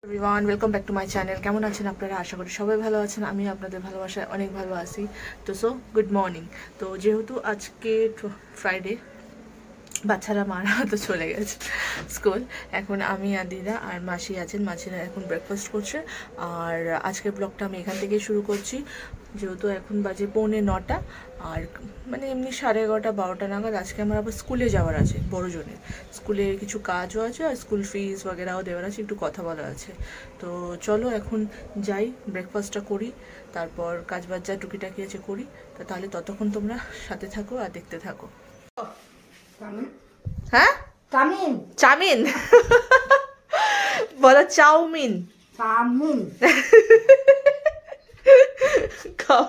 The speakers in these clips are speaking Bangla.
Everyone welcome back to my channel. কেমন আছেন আপনারা? আশা করি সবাই ভালো আছেন। আমি আপনাদের ভালোবাসায় অনেক ভালো আছি। তো গুড মর্নিং। তো যেহেতু আজকে ফ্রাইডে, বাচ্চারা মারা তো চলে গেছে স্কুল। এখন আমি আর দিদা আর মাসি আছেন। মাসিরা এখন ব্রেকফাস্ট করছে। আর আজকের ব্লগটা আমি এখান থেকেই শুরু করছি, যেহেতু এখন বাজে 9:45। আর মানে এমনি 11:30 12টা নাগাদ আজকে আমার আবার স্কুলে যাওয়ার আছে, বড়জনের স্কুলে কিছু কাজও আছে আর স্কুল ফিস বগেরাও দেওয়ার আছে, একটু কথা বলা আছে। তো চলো এখন যাই, ব্রেকফাস্টটা করি, তারপর কাজ বাজ যা টুকিটাকি আছে করি। তো তাহলে ততক্ষণ তোমরা সাথে থাকো আর দেখতে থাকো। হ্যাঁ, চাউমিন চাউমিন বলো, চাউমিন চাউমিন খাও।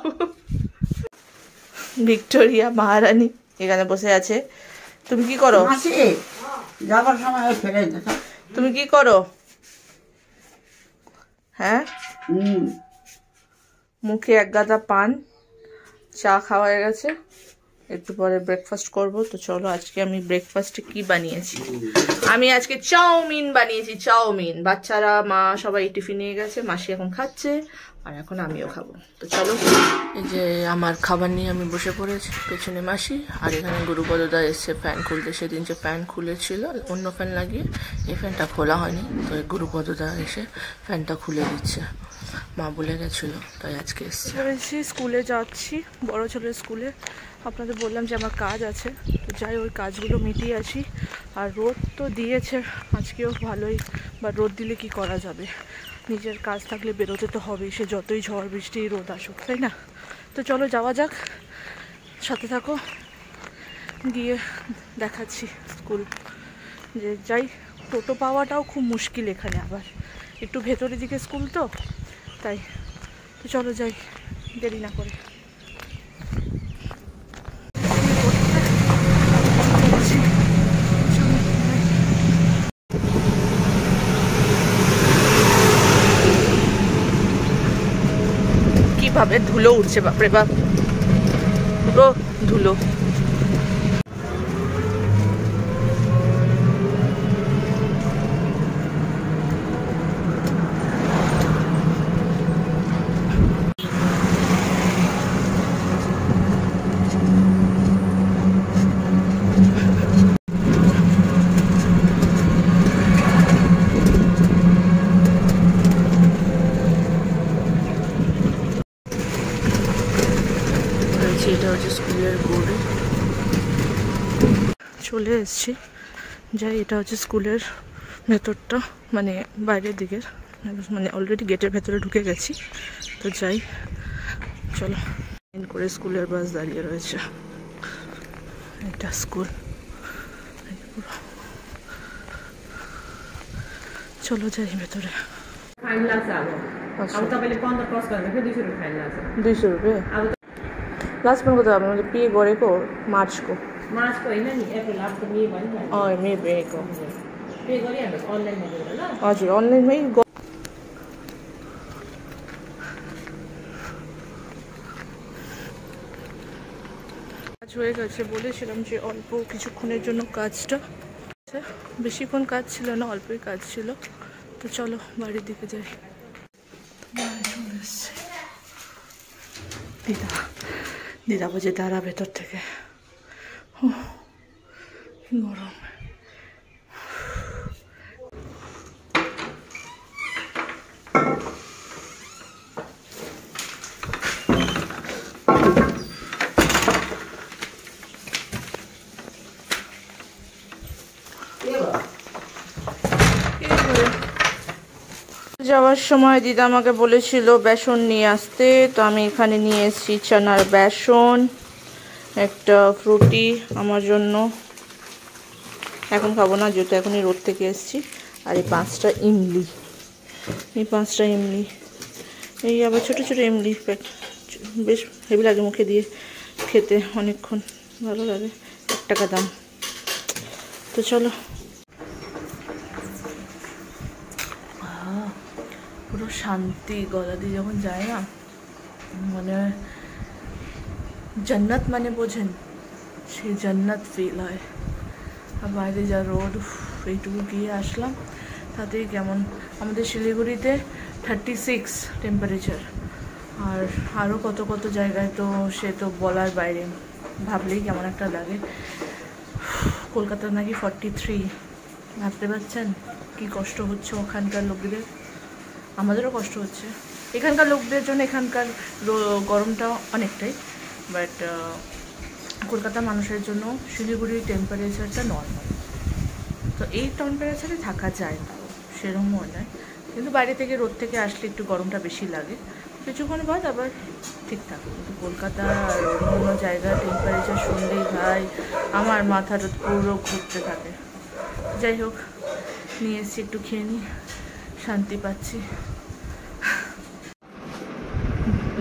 ভিক্টোরিয়া মহারানী এখানে বসে আছে। তুমি কি করো? যাবার সময় ফেলে দিত। তুমি কি করো? হ্যাঁ, মুখে এক গাদা পান, চা খাওয়া হয়ে গেছে, একটু পরে ব্রেকফাস্ট করব। তো চলো আজকে আমি ব্রেকফাস্টে কি বানিয়েছি। আমি আজকে চাউমিন বানিয়েছি, চাউমিন। বাচ্চারা মা সবাই টিফিন নিয়ে গেছে, মাসি এখন খাচ্ছে আর এখন আমিও খাবো। তো চলো, এই যে আমার খাবার নিয়ে আমি বসে পড়েছি, পেছনে মাসি আর এখানে গুরুপদদা এসছে ফ্যান খুলতে। সেদিন যে ফ্যান খুলেছিল অন্য ফ্যান লাগিয়ে, এই ফ্যানটা খোলা হয়নি, তো গুরুপদদা এসে ফ্যানটা খুলে দিচ্ছে। মা বলে গেছিলো তাই আজকে এসছে। স্কুলে যাচ্ছি, বড় ছেলের স্কুলে। আপনাদের বললাম যে আমার কাজ আছে, তো যাই ওই কাজগুলো মিটিয়ে আসি। আর রোদ তো দিয়েছে আজকেও ভালোই, বা রোদ দিলে কি করা যাবে, নিজের কাজ থাকলে বেরোতে তো হবেই, সে যতই ঝড় বৃষ্টি রোদ আসুক, তাই না? তো চলো যাওয়া যাক, সাথে থাকো, গিয়ে দেখাচ্ছি স্কুল। যে যাই, টোটো পাওয়াটাও খুব মুশকিল এখানে, আবার একটু ভেতরের দিকে স্কুল তো তাই। তো চলো যাই, দেরি না করে। কিভাবে ধুলো উঠছে, বাপরে বাপ, পুরো ধুলো। এটা হচ্ছে স্কুলের বোর্ডে চলে এসেছি। যাই, এটা হচ্ছে স্কুলের ভেতরটা, মানে বাইরের দিকের, মানে অলরেডি গেটের ভেতরে ঢুকে গেছি। তো যাই, চলো। করে স্কুলের বাস দাঁড়িয়ে রয়েছে, এটা স্কুল। চলো যাই ভেতরে। 200 रुपये लास्ट में को मतलब पे गरेको मार्चको होइन नि, अप्रिल अब त मे भयो नि। मे भएको पे गरिहाल्नु अनलाइनमा गएर ल। हजुर, अनलाइनमै কাজ হয়ে গেছে। বলেছিলাম যে অল্প কিছুক্ষণের জন্য কাজটা, বেশিক্ষণ কাজ ছিল না, অল্পই কাজ ছিল। তো চলো বাড়ির দিকে যাই। দিদা দিদা বুঝে দাঁড়া ভেতর থেকে, গরম। যাওয়ার সময় দিদা আমাকে বলেছিল বেসন নিয়ে আসতে, তো আমি এখানে নিয়ে এসেছি চানার বেসন, একটা ফ্রুটি আমার জন্য, এখন খাবো না যেহেতু এখনই রোদ থেকে এসেছি, আর এই 5টা ইমলি, এই আবার ছোটো ছোটো ইমলি, বেশ হেভি লাগে মুখে দিয়ে খেতে, অনেকক্ষণ ভালো লাগে, 1 টাকা দাম। তো চলো, পুরো শান্তি, গলা দিয়ে যখন যায় না মনে হয় জান্নাত, মানে বোঝেন সেই জান্নাত ফিল হয়। আর বাইরে যা রোদ, এইটুকু গিয়ে আসলাম, তাতেই কেমন আমাদের শিলিগুড়িতে 36 টেম্পারেচার, আর আরও কত কত জায়গায় তো সে তো বলার বাইরে, ভাবলেই কেমন একটা লাগে। কলকাতা নাকি 43, ভাবতে পারছেন কি কষ্ট হচ্ছে ওখানকার লোকদের। আমাদেরও কষ্ট হচ্ছে এখানকার লোকদের জন্য, এখানকার গরমটা অনেকটাই, বাট কলকাতার মানুষের জন্য শিলিগুড়ির টেম্পারেচারটা নর্মাল। তো এই টেম্পারেচারে থাকা যায় না, সেরকমও নয়, কিন্তু বাইরে থেকে রোদ থেকে আসলে একটু গরমটা বেশি লাগে, কিছুক্ষণ বাদ আবার ঠিকঠাক। কিন্তু কলকাতা আর অন্য জায়গার টেম্পারেচার শুনলেই ভাই আমার মাথাটা পুরো ঘুরতে থাকে। যাই হোক, নিয়ে এসছি, একটু খেয়ে নিই, শান্তি পাচ্ছি।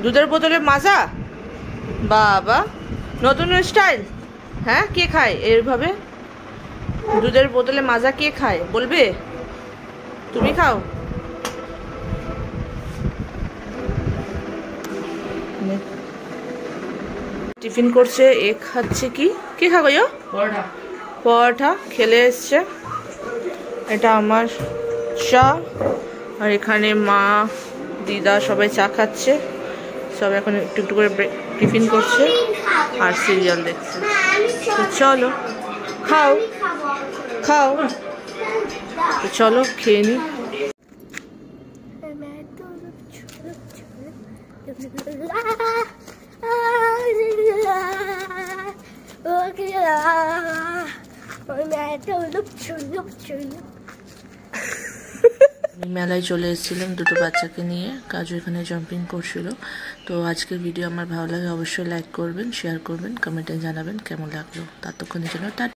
দুধের বোতলে মাজা, বাবা নতুন স্টাইল। হ্যাঁ, কে খায় এইভাবে দুধের বোতলে মাজা? কে খায় বলবে? তুমি খাও? টিফিন করছে, এ খাচ্ছে। কি খাবো? পরোটা খেলে এসছে। এটা আমার চা, আর এখানে মা দিদা সবাই চা খাচ্ছে, সব এখন একটু একটু করে টিফিন করছে আর সিরিয়াল দেখছে। তো চলো খাও, তো চলো খেয়ে নি। মেলায় চলে এসেছিলাম দুটো বাচ্চাকে নিয়ে, কাজু এখানে জাম্পিং করছিল। তো আজকের ভিডিও আমার ভালো লাগে অবশ্যই লাইক করবেন, শেয়ার করবেন, কমেন্টে জানাবেন কেমন লাগলো। ততক্ষণের জন্য